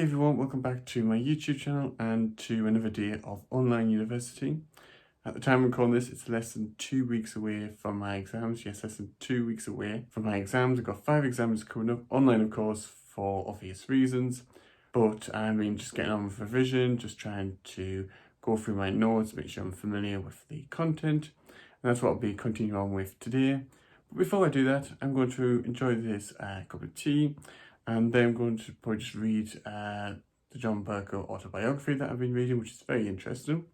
everyone, welcome back to my YouTube channel and to another day of online university. At the time I'm recording this, it's less than 2 weeks away from my exams. Yes, less than 2 weeks away from my exams. I've got 5 exams coming up, online of course, for obvious reasons. But I've been just getting on with revision, just trying to go through my notes, make sure I'm familiar with the content. And that's what I'll be continuing on with today. But before I do that, I'm going to enjoy this cup of tea. And then I'm going to probably just read the John Bercow autobiography that I've been reading, which is very interesting.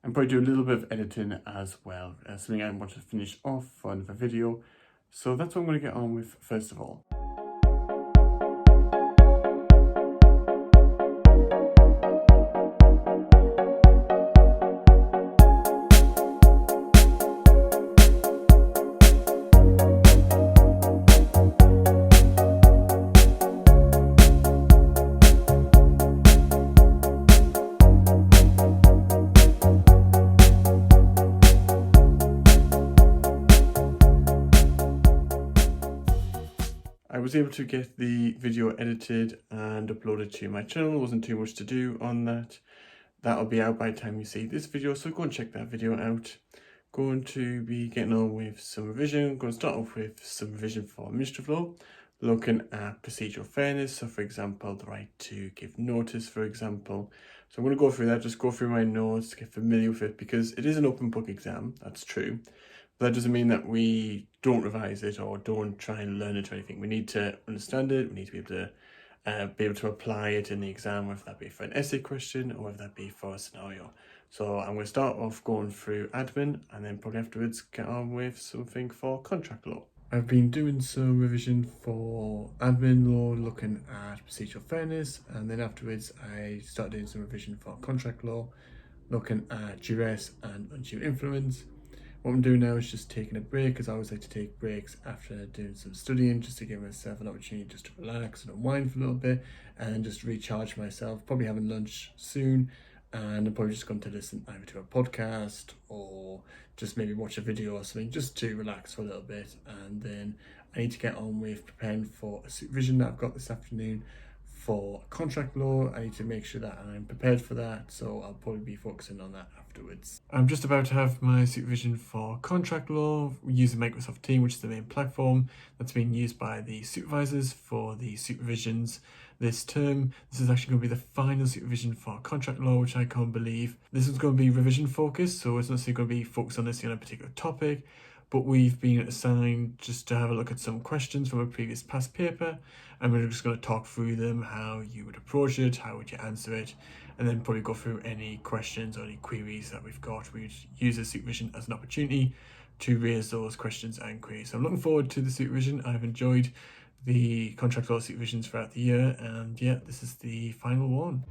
And probably do a little bit of editing as well. Something I want to finish off for another video. So that's what I'm going to get on with first of all. I was able to get the video edited and uploaded to my channel. There wasn't too much to do on that. That'll be out by the time you see this video, so go and check that video out. Going to be getting on with some revision. Going to start off with some revision for administrative law, looking at procedural fairness. So for example, the right to give notice, for example. So I'm going to go through that, just go through my notes, get familiar with it, because it is an open book exam, that's true. But that doesn't mean that we don't revise it or don't try and learn it or anything. We need to understand it. We need to be able to apply it in the exam, whether that be for an essay question or whether that be for a scenario. So I'm going to start off going through admin and then probably afterwards get on with something for contract law. I've been doing some revision for admin law, looking at procedural fairness, and then afterwards I started doing some revision for contract law, looking at duress and undue influence. What I'm doing now is just taking a break, because I always like to take breaks after doing some studying, just to give myself an opportunity just to relax and unwind for a little bit and just recharge myself. Probably having lunch soon, and I'm probably just going to listen either to a podcast or just maybe watch a video or something just to relax for a little bit. And then I need to get on with preparing for a supervision that I've got this afternoon for contract law. I need to make sure that I'm prepared for that, so I'll probably be focusing on that afterwards. I'm just about to have my supervision for contract law using Microsoft Teams, which is the main platform that's being used by the supervisors for the supervisions this term. This is actually going to be the final supervision for contract law, which I can't believe. This is going to be revision focused, so it's not necessarily going to be focused on this on a particular topic, but we've been assigned just to have a look at some questions from a previous past paper, and we're just going to talk through them, how you would approach it, how would you answer it, and then probably go through any questions or any queries that we've got. We'd use the supervision as an opportunity to raise those questions and queries. So I'm looking forward to the supervision. I've enjoyed the contract law supervisions throughout the year, and yeah, this is the final one.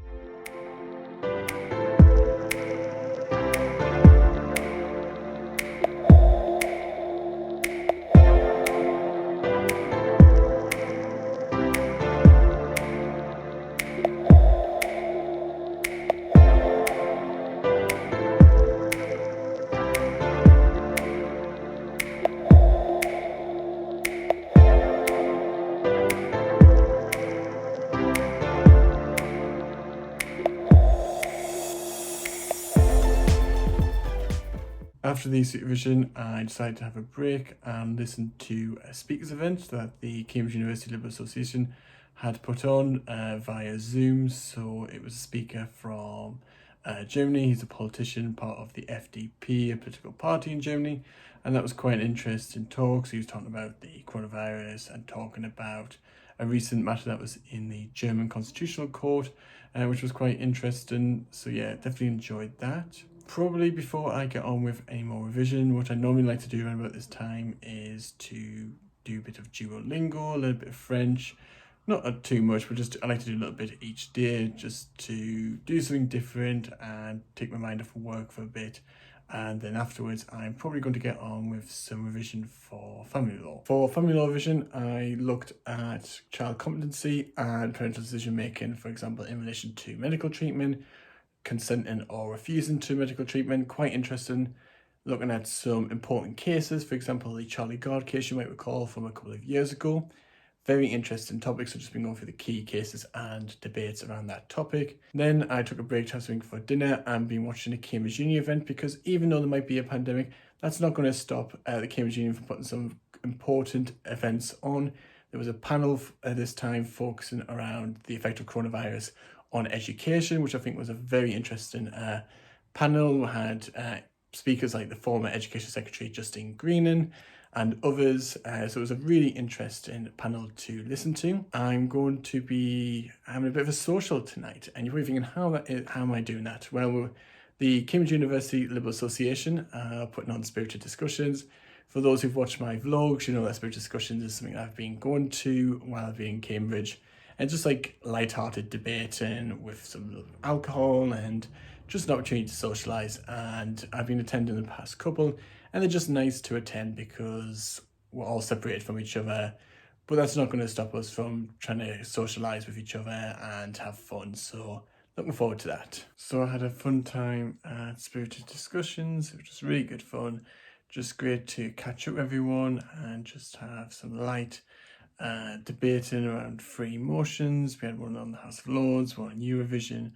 After the supervision, I decided to have a break and listen to a speakers event that the Cambridge University Liberal Association had put on via Zoom. So it was a speaker from Germany. He's a politician, part of the FDP, a political party in Germany. And that was quite an interesting talk. So he was talking about the coronavirus and talking about a recent matter that was in the German Constitutional Court, which was quite interesting. So yeah, definitely enjoyed that. Probably before I get on with any more revision, what I normally like to do around about this time is to do a bit of Duolingo, a little bit of French. Not too much, but just I like to do a little bit each day just to do something different and take my mind off of work for a bit. And then afterwards, I'm probably going to get on with some revision for family law. For family law revision, I looked at child competency and parental decision making, for example, in relation to medical treatment, consenting or refusing to medical treatment. Quite interesting. Looking at some important cases, for example, the Charlie Gard case you might recall from a couple of years ago. very interesting topic, so just been going through the key cases and debates around that topic. Then I took a break to have something for dinner and been watching a Cambridge Uni event, because even though there might be a pandemic, that's not going to stop the Cambridge Uni from putting some important events on. There was a panel this time focusing around the effect of coronavirus on education, which I think was a very interesting panel. We had speakers like the former Education Secretary Justine Greenan and others, so it was a really interesting panel to listen to. I'm going to be having a bit of a social tonight, and you're probably thinking, how am I doing that? Well, the Cambridge University Liberal Association are putting on spirited discussions. For those who've watched my vlogs, you know that spirited discussions is something I've been going to while being in Cambridge, and just like light-hearted debating with some alcohol and just an opportunity to socialise. And I've been attending the past couple, and they're just nice to attend because we're all separated from each other, but that's not going to stop us from trying to socialise with each other and have fun. So looking forward to that. So I had a fun time at Spirited Discussions. It was just really good fun. Just great to catch up with everyone and just have some light debating around free motions. We had one on the House of Lords, one on Supervision,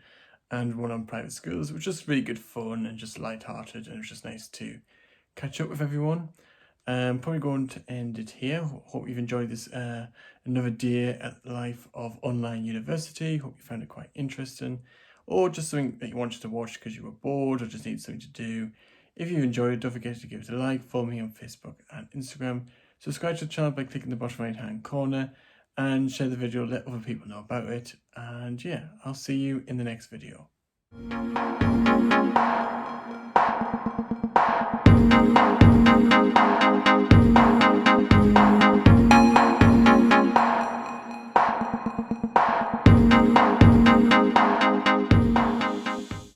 and one on private schools. It was just really good fun and just light-hearted, and it was just nice to catch up with everyone. Probably going to end it here. Hope you've enjoyed this another day at the life of online university. Hope you found it quite interesting, or just something that you wanted to watch because you were bored or just need something to do. If you enjoyed it, don't forget to give it a like, follow me on Facebook and Instagram, subscribe to the channel by clicking the bottom right hand corner, and share the video, let other people know about it. And yeah, I'll see you in the next video.